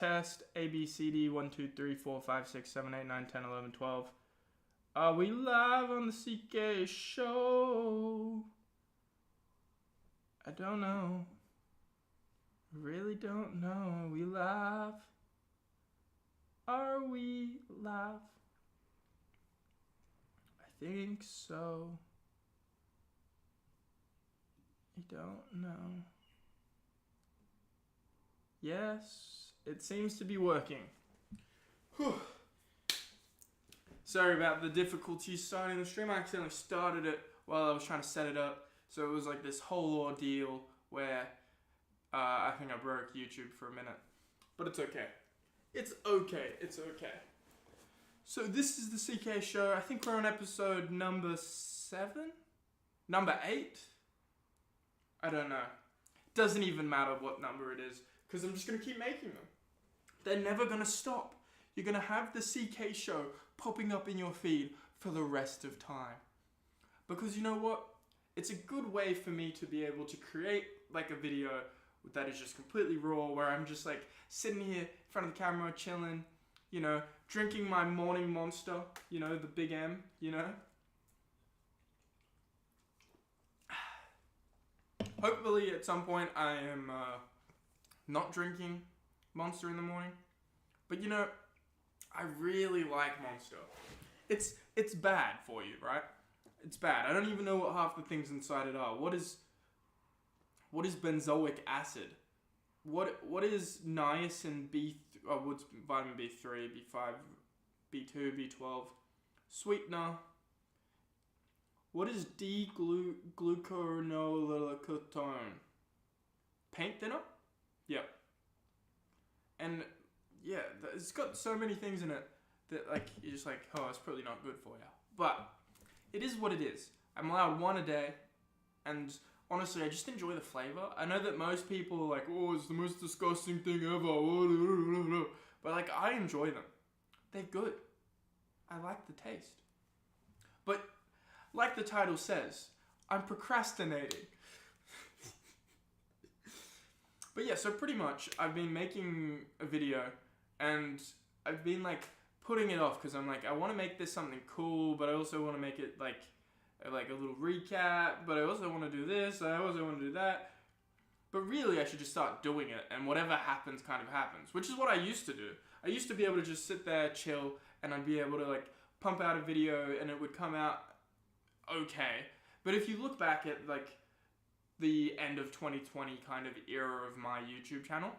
Test A B C D 1 2 3 4 5 6 7 8 9 10 11 12. Are we live on the CK show? I don't know. Really don't know. Are we live? Are we live? I think so. I don't know. Yes, it seems to be working. Whew. Sorry about the difficulties starting the stream. I accidentally started it while I was trying to set it up. So it was like this whole ordeal where I think I broke YouTube for a minute. But it's okay. It's okay. It's okay. So this is the CK show. I think we're on episode number 7? Number 8? I don't know. Doesn't even matter what number it is, because I'm just going to keep making them. They're never going to stop. You're going to have the CK show popping up in your feed for the rest of time. Because you know what? It's a good way for me to be able to create like a video that is just completely raw, where I'm just like sitting here in front of the camera, chilling, you know, drinking my morning monster, you know, the big M, you know. Hopefully at some point I am not drinking Monster in the morning. But you know, I really like Monster. It's bad for you, right? It's bad. I don't even know what half the things inside it are. What is benzoic acid? What is niacin B? What's vitamin B3, B5, B2, B12? Sweetener. What is D-glucuronolacetone? Paint thinner? Yep. And yeah, it's got so many things in it that like you're just like, oh, it's probably not good for you. But it is what it is. I'm allowed one a day, and honestly, I just enjoy the flavor. I know that most people are like, oh, it's the most disgusting thing ever. But like, I enjoy them. They're good. I like the taste. But like the title says, I'm procrastinating. But yeah, so pretty much I've been making a video and I've been like putting it off because I'm like, I want to make this something cool, but I also want to make it like a little recap, but I also want to do this, I also want to do that. But really I should just start doing it, and whatever happens kind of happens, which is what I used to do. I used to be able to just sit there, chill, and I'd be able to like pump out a video and it would come out okay. But if you look back at like the end of 2020 kind of era of my YouTube channel,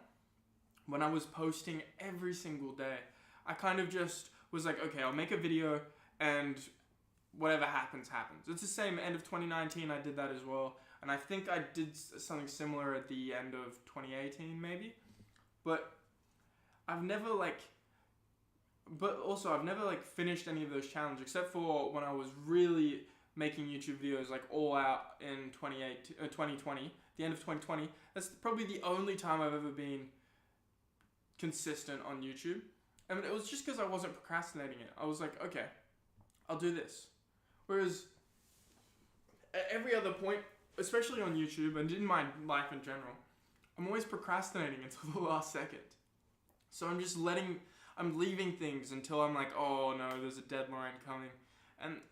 when I was posting every single day, I kind of just was like, okay, I'll make a video and whatever happens, happens. It's the same end of 2019, I did that as well. And I think I did something similar at the end of 2018 maybe. But I've never finished any of those challenges, except for when I was really making YouTube videos like all out in 2020, the end of 2020. That's probably the only time I've ever been consistent on YouTube. I mean, it was just because I wasn't procrastinating it. I was like, okay, I'll do this. Whereas at every other point, especially on YouTube and in my life in general, I'm always procrastinating until the last second. So I'm leaving things until I'm like, oh no, there's a deadline coming. And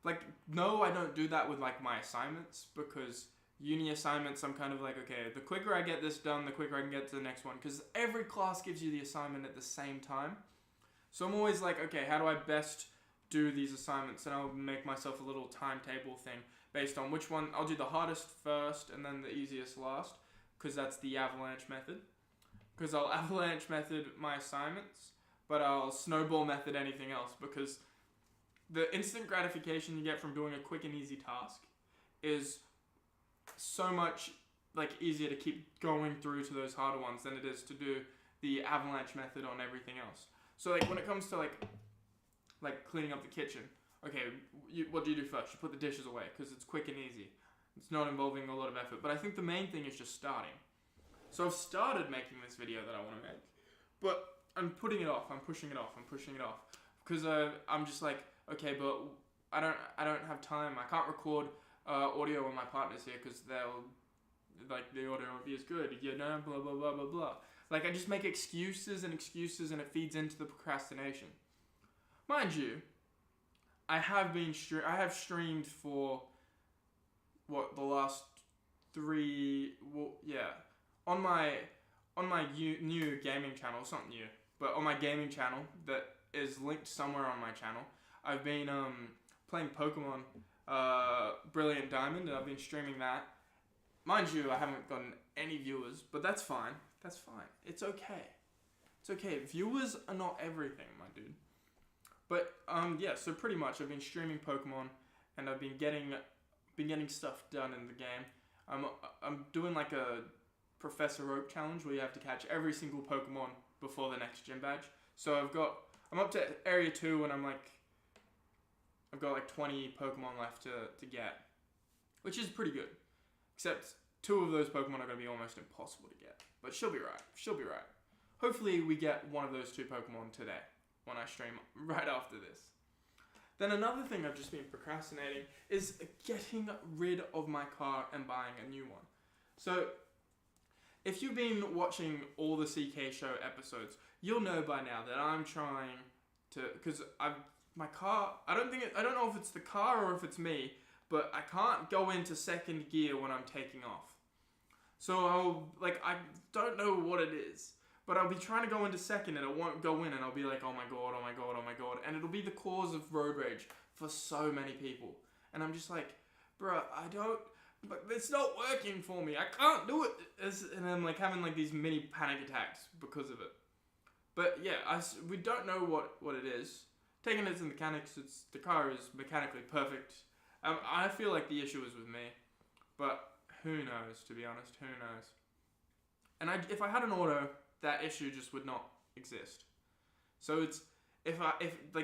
like, no, I don't do that with like my assignments, because uni assignments, I'm kind of like, okay, the quicker I get this done, the quicker I can get to the next one, because every class gives you the assignment at the same time. So I'm always like, okay, how do I best do these assignments? And I'll make myself a little timetable thing based on which one. I'll do the hardest first and then the easiest last, because that's the avalanche method. Because I'll avalanche method my assignments, but I'll snowball method anything else, because the instant gratification you get from doing a quick and easy task is so much like easier to keep going through to those harder ones than it is to do the avalanche method on everything else. So like when it comes to like cleaning up the kitchen, okay, what do you do first? You put the dishes away because it's quick and easy. It's not involving a lot of effort. But I think the main thing is just starting. So I've started making this video that I want to make, but I'm putting it off. I'm pushing it off. I'm pushing it off because I'm just like, okay, but I don't have time. I can't record audio when my partner's here because the audio won't be as good, you know, blah blah blah blah blah. Like, I just make excuses and excuses, and it feeds into the procrastination. Mind you, I have streamed for, the last 3, on my new gaming channel. It's not new, but on my gaming channel that is linked somewhere on my channel, I've been playing Pokemon Brilliant Diamond, and I've been streaming that. Mind you, I haven't gotten any viewers, but that's fine. That's fine. It's okay. It's okay. Viewers are not everything, my dude. But so pretty much I've been streaming Pokemon, and I've been getting stuff done in the game. I'm doing like a Professor Oak challenge where you have to catch every single Pokemon before the next gym badge. So I'm up to area 2, and I've got like 20 Pokemon left to get, which is pretty good. Except 2 of those Pokemon are going to be almost impossible to get. But she'll be right. She'll be right. Hopefully we get one of those 2 Pokemon today when I stream right after this. Then another thing I've just been procrastinating is getting rid of my car and buying a new one. So if you've been watching all the CK Show episodes, you'll know by now that I'm trying to, because my car, I don't know if it's the car or if it's me, but I can't go into second gear when I'm taking off. So I don't know what it is, but I'll be trying to go into second and it won't go in, and I'll be like, oh my god, oh my god, oh my god. And it'll be the cause of road rage for so many people. And I'm just like, bruh, but it's not working for me. I can't do it. And I'm like having like these mini panic attacks because of it. But yeah, we don't know what it is. Taking it to the mechanics, the car is mechanically perfect. I feel like the issue is with me, but who knows, to be honest, who knows. And if I had an auto, that issue just would not exist. So if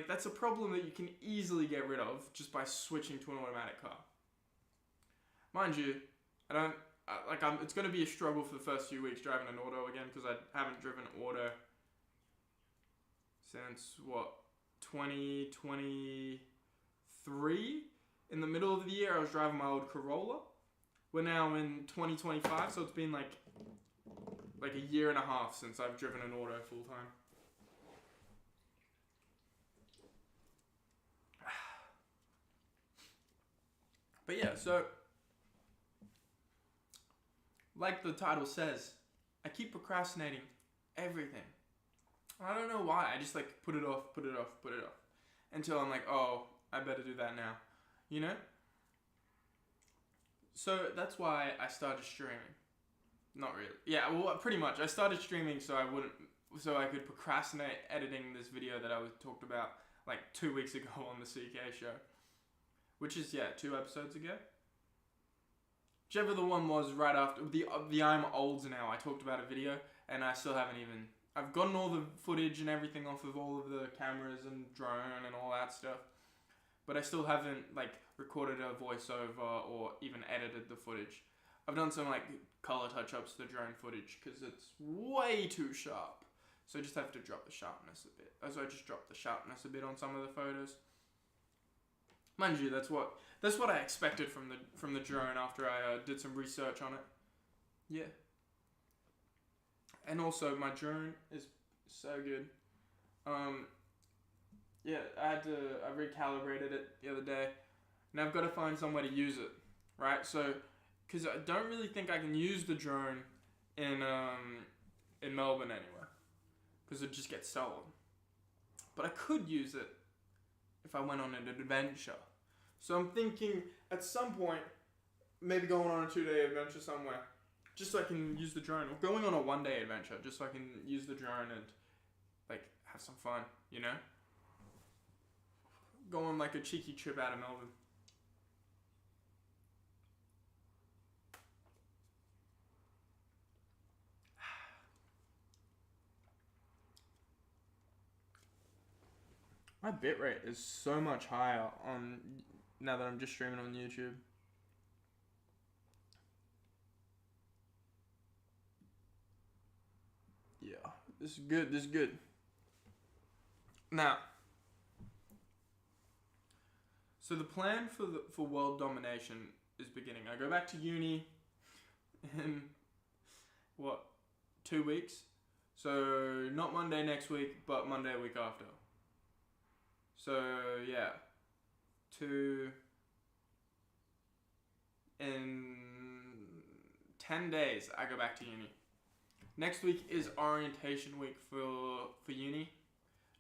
that's a problem that you can easily get rid of just by switching to an automatic car. Mind you, it's going to be a struggle for the first few weeks driving an auto again, because I haven't driven auto since 2023. In the middle of the year, I was driving my old Corolla. We're now in 2025, so it's been like a year and a half since I've driven an auto full time. But yeah, so like the title says, I keep procrastinating everything. I don't know why. I just like put it off until I'm like, oh, I better do that now. You know? So that's why I started streaming. Not really. Yeah, well, pretty much. I started streaming so I could procrastinate editing this video that I talked about like 2 weeks ago on the CK Show. Which is, 2 episodes ago. Whichever the one was right after, the I'm Olds Now, I talked about a video, and I still haven't even, I've gotten all the footage and everything off of all of the cameras and drone and all that stuff. But I still haven't recorded a voiceover or even edited the footage. I've done some color touch-ups to the drone footage because it's way too sharp. So I just have to drop the sharpness a bit. So I just dropped the sharpness a bit on some of the photos. Mind you, that's what I expected from the drone after I did some research on it. Yeah. And also my drone is so good. Yeah, I recalibrated it the other day. Now I've got to find somewhere to use it, right? So, because I don't really think I can use the drone in Melbourne anywhere, because it just gets stolen. But I could use it if I went on an adventure. So I'm thinking at some point, maybe going on a 2-day adventure somewhere, just so I can use the drone, or going on a 1-day adventure, just so I can use the drone and have some fun, you know? Go on a cheeky trip out of Melbourne. My bitrate is so much higher now that I'm just streaming on YouTube. Yeah, this is good. Now, so the plan for world domination is beginning. I go back to uni in 2 weeks. So not Monday next week, but Monday a week after. So yeah, in 10 days I go back to uni. Next week is orientation week for uni.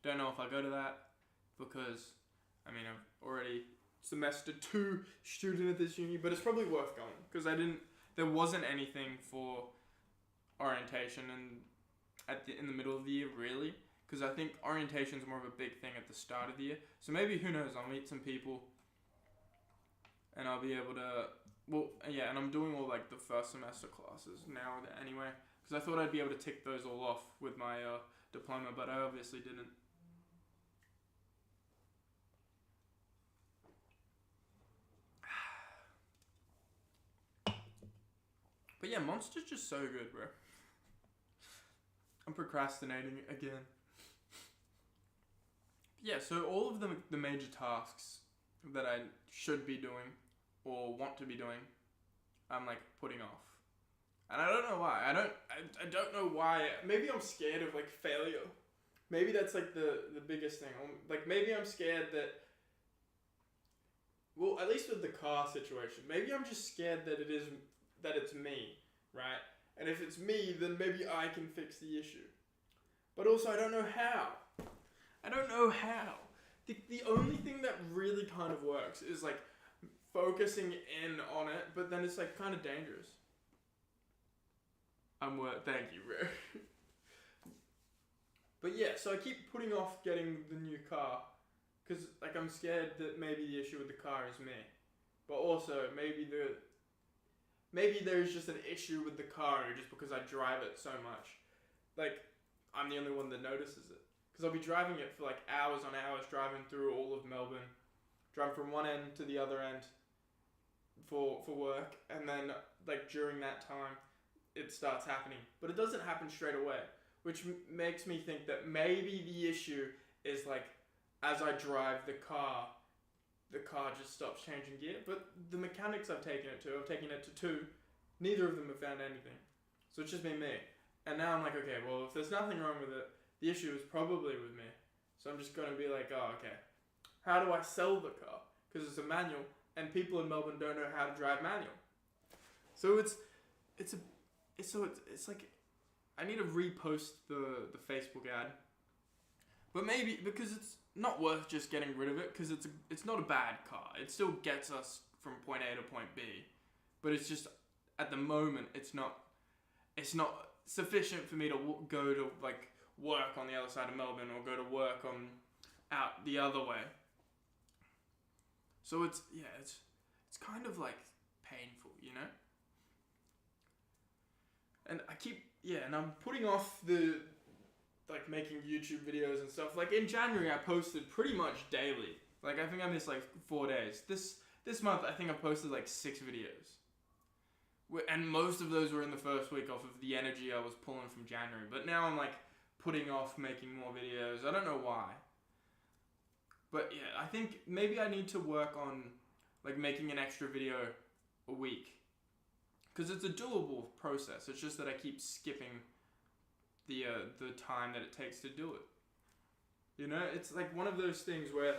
Don't know if I go to that because I'm already semester 2 student at this uni, but it's probably worth going because there wasn't anything for orientation in the middle of the year really, because I think orientation is more of a big thing at the start of the year. So maybe, who knows, I'll meet some people and I'll be able to, and I'm doing all like the first semester classes now anyway, because I thought I'd be able to tick those all off with my diploma, but I obviously didn't. But yeah, Monster's just so good, bro. I'm procrastinating again. Yeah, so all of the major tasks that I should be doing or want to be doing, I'm like putting off. And I don't know why. I don't know why. Maybe I'm scared of like failure. Maybe that's like the biggest thing. Like maybe I'm scared that, well, at least with the car situation, maybe I'm just scared that it's me, right? And if it's me, then maybe I can fix the issue. But also, I don't know how. The only thing that really kind of works is like focusing in on it, but then it's like kind of dangerous. Thank you, bro. But yeah, so I keep putting off getting the new car because like I'm scared that maybe the issue with the car is me. But also, maybe there's just an issue with the car just because I drive it so much. Like, I'm the only one that notices it. Because I'll be driving it for like hours on hours, driving through all of Melbourne, driving from one end to the other end for work, and then like during that time, it starts happening. But it doesn't happen straight away, which makes me think that maybe the issue is like, as I drive the car just stops changing gear. But the mechanics I've taken it to 2, neither of them have found anything. So it's just been me. And now I'm like, okay, well, if there's nothing wrong with it, the issue is probably with me. So I'm just going to be like, oh, okay, how do I sell the car? Because it's a manual, and people in Melbourne don't know how to drive manual. So it's like, I need to repost the Facebook ad. But maybe, because it's not worth just getting rid of it, because it's not a bad car. It still gets us from point A to point B. But it's just, at the moment, it's not sufficient for me to go to like work on the other side of Melbourne or go to work out the other way. So it's kind of like painful, you know? And and I'm putting off the like making YouTube videos and stuff. Like in January I posted pretty much daily. Like I think I missed like 4 days. This month I think I posted like 6 videos. And most of those were in the first week off of the energy I was pulling from January. But now I'm like putting off making more videos. I don't know why. But yeah, I think maybe I need to work on like making an extra video a week. Because it's a doable process. It's just that I keep skipping the time that it takes to do it. You know, it's like one of those things where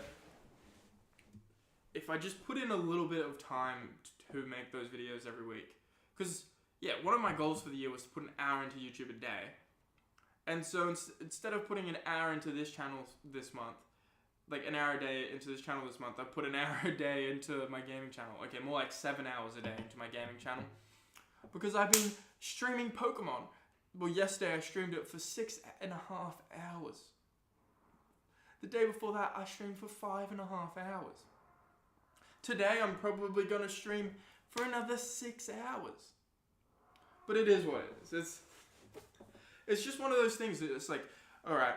if I just put in a little bit of time to make those videos every week. Because, yeah, one of my goals for the year was to put an hour into YouTube a day. And so instead of putting an hour into this channel this month, like an hour a day into this channel this month, I put an hour a day into my gaming channel. Okay, more like 7 hours a day into my gaming channel. Because I've been streaming Pokemon. Well, yesterday I streamed it for 6.5 hours. The day before that, I streamed for 5.5 hours. Today, I'm probably going to stream for another 6 hours. But it is what it is. It's just one of those things that it's like, alright,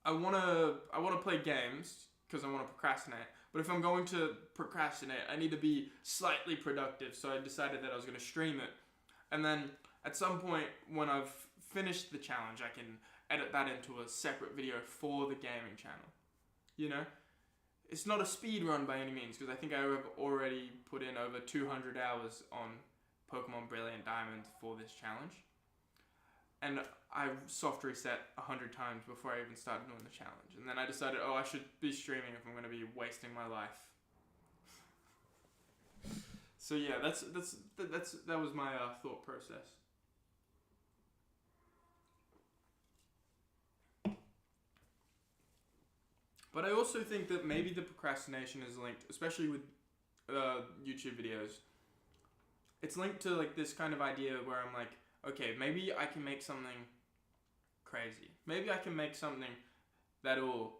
I wanna play games because I want to procrastinate. But if I'm going to procrastinate, I need to be slightly productive. So I decided that I was going to stream it. And then at some point when I've finished the challenge, I can edit that into a separate video for the gaming channel. You know? It's not a speed run by any means, because I think I have already put in over 200 hours on Pokemon Brilliant Diamond for this challenge. And I soft reset 100 times before I even started doing the challenge. And then I decided, oh, I should be streaming if I'm going to be wasting my life. So yeah, that was my thought process. But I also think that maybe the procrastination is linked, especially with YouTube videos. It's linked to like this kind of idea where I'm like, okay, maybe I can make something crazy. Maybe I can make something that'll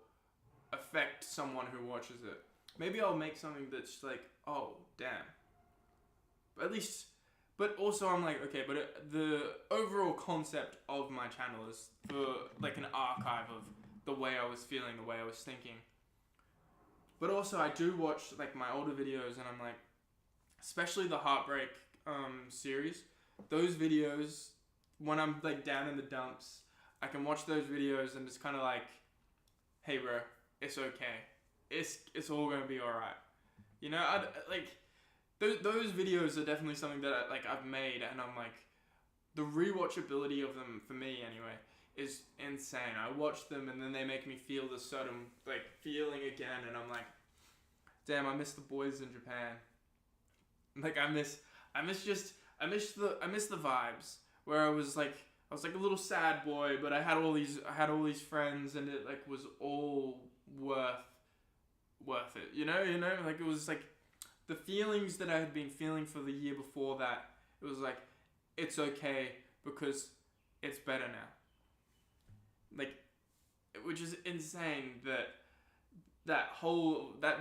affect someone who watches it. Maybe I'll make something that's like, oh, damn. But also I'm like, okay, but the overall concept of my channel is for like an archive of the way I was feeling, the way I was thinking. But also I do watch like my older videos and I'm like, especially the Heartbreak series, those videos, when I'm like down in the dumps, I can watch those videos and it's kind of like, hey bro, it's okay. It's all gonna be alright. You know, I'd like, those videos are definitely something that I've made, and I'm like, the rewatchability of them, for me anyway, is insane. I watch them and then they make me feel this certain like feeling again, and I'm like, damn, I miss the boys in Japan. Like I miss the vibes where I was like a little sad boy, but I had all these friends, and it like was all worth it. You know, like it was like the feelings that I had been feeling for the year before that. It was like, it's okay because it's better now. Like, which is insane that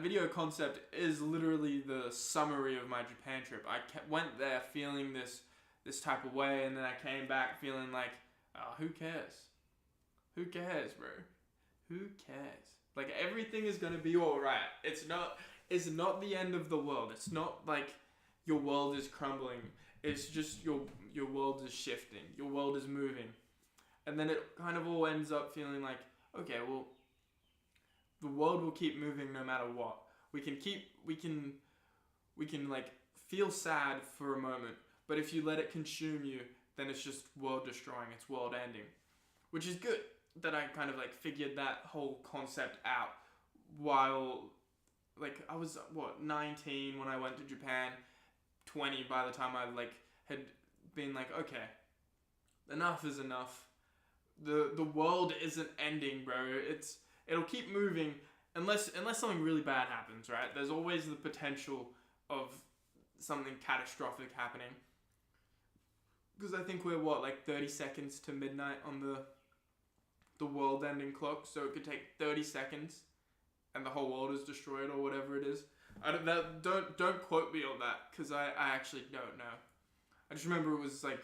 video concept is literally the summary of my Japan trip. I went there feeling this type of way, and then I came back feeling like, oh, who cares? Who cares, bro? Who cares? Like, everything is gonna be alright. It's not the end of the world. It's not like your world is crumbling. It's just your world is shifting. Your world is moving. And then it kind of all ends up feeling like, okay, well, the world will keep moving no matter what. We can like feel sad for a moment, but if you let it consume you, then it's just world destroying, it's world ending. Which is good that I kind of like figured that whole concept out while like I was 19 when I went to Japan, 20 by the time I like had been like, okay, enough is enough. The world isn't ending, bro. It'll keep moving unless something really bad happens, right? There's always the potential of something catastrophic happening. Because I think we're 30 seconds to midnight on the world ending clock, so it could take 30 seconds and the whole world is destroyed or whatever it is. Don't quote me on that, because I actually don't know. I just remember it was like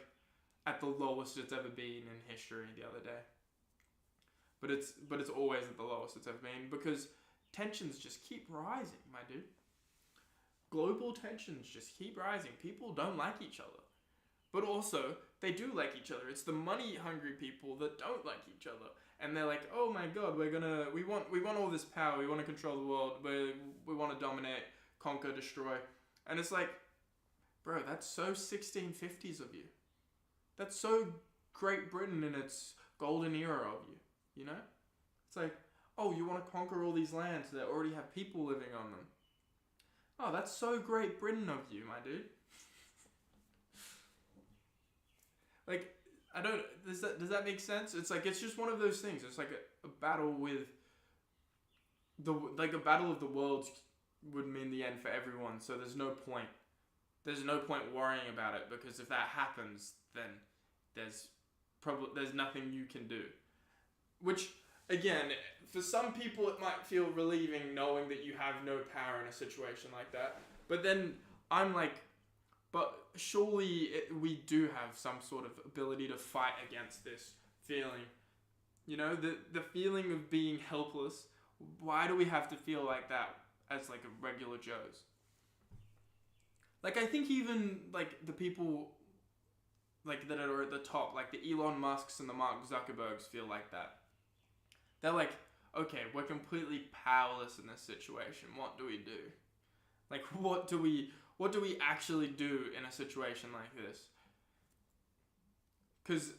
at the lowest it's ever been in history the other day. But it's always at the lowest it's ever been, because tensions just keep rising, my dude. Global tensions just keep rising. People don't like each other. But also, they do like each other. It's the money-hungry people that don't like each other. And they're like, oh my god, we want all this power, we want to control the world, we want to dominate, conquer, destroy. And it's like, bro, that's so 1650s of you. That's so Great Britain in its golden era of you, you know? It's like, oh, you want to conquer all these lands that already have people living on them. Oh, that's so Great Britain of you, my dude. Like, does that make sense? It's like, it's just one of those things. It's like a battle with a battle of the worlds would mean the end for everyone. So there's no point worrying about it, because if that happens, then there's nothing you can do. Which, again, for some people it might feel relieving knowing that you have no power in a situation like that. But then I'm like, but surely we do have some sort of ability to fight against this feeling. You know, the feeling of being helpless. Why do we have to feel like that as like a regular Joes? Like, I think even like the people like that are at the top, like the Elon Musks and the Mark Zuckerbergs, feel like that. They're like, okay, we're completely powerless in this situation. What do we do? Like, what do we actually do in a situation like this? Because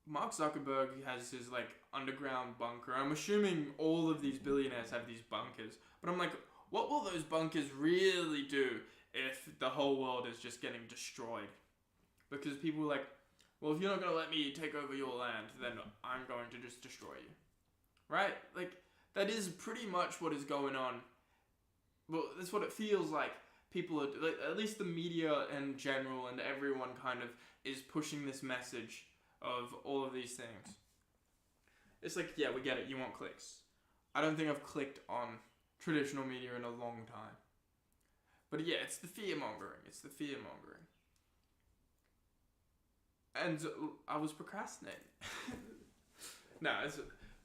Mark Zuckerberg has his like underground bunker. I'm assuming all of these billionaires have these bunkers, but I'm like, what will those bunkers really do if the whole world is just getting destroyed? Because people are like, well, if you're not gonna let me take over your land, then I'm going to just destroy you, right? Like that is pretty much what is going on. Well, that's what it feels like. People are like, at least the media in general and everyone kind of is pushing this message of all of these things. It's like, yeah, we get it. You want clicks. I don't think I've clicked on traditional media in a long time. But yeah, it's the fear mongering. It's the fear mongering. And I was procrastinating.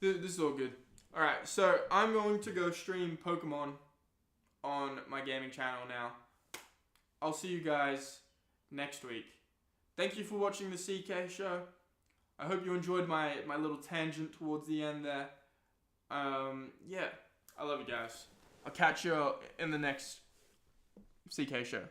This is all good. Alright, so I'm going to go stream Pokemon on my gaming channel now. I'll see you guys next week. Thank you for watching the CK show. I hope you enjoyed my little tangent towards the end there. Yeah, I love you guys. I'll catch you in the next CK show.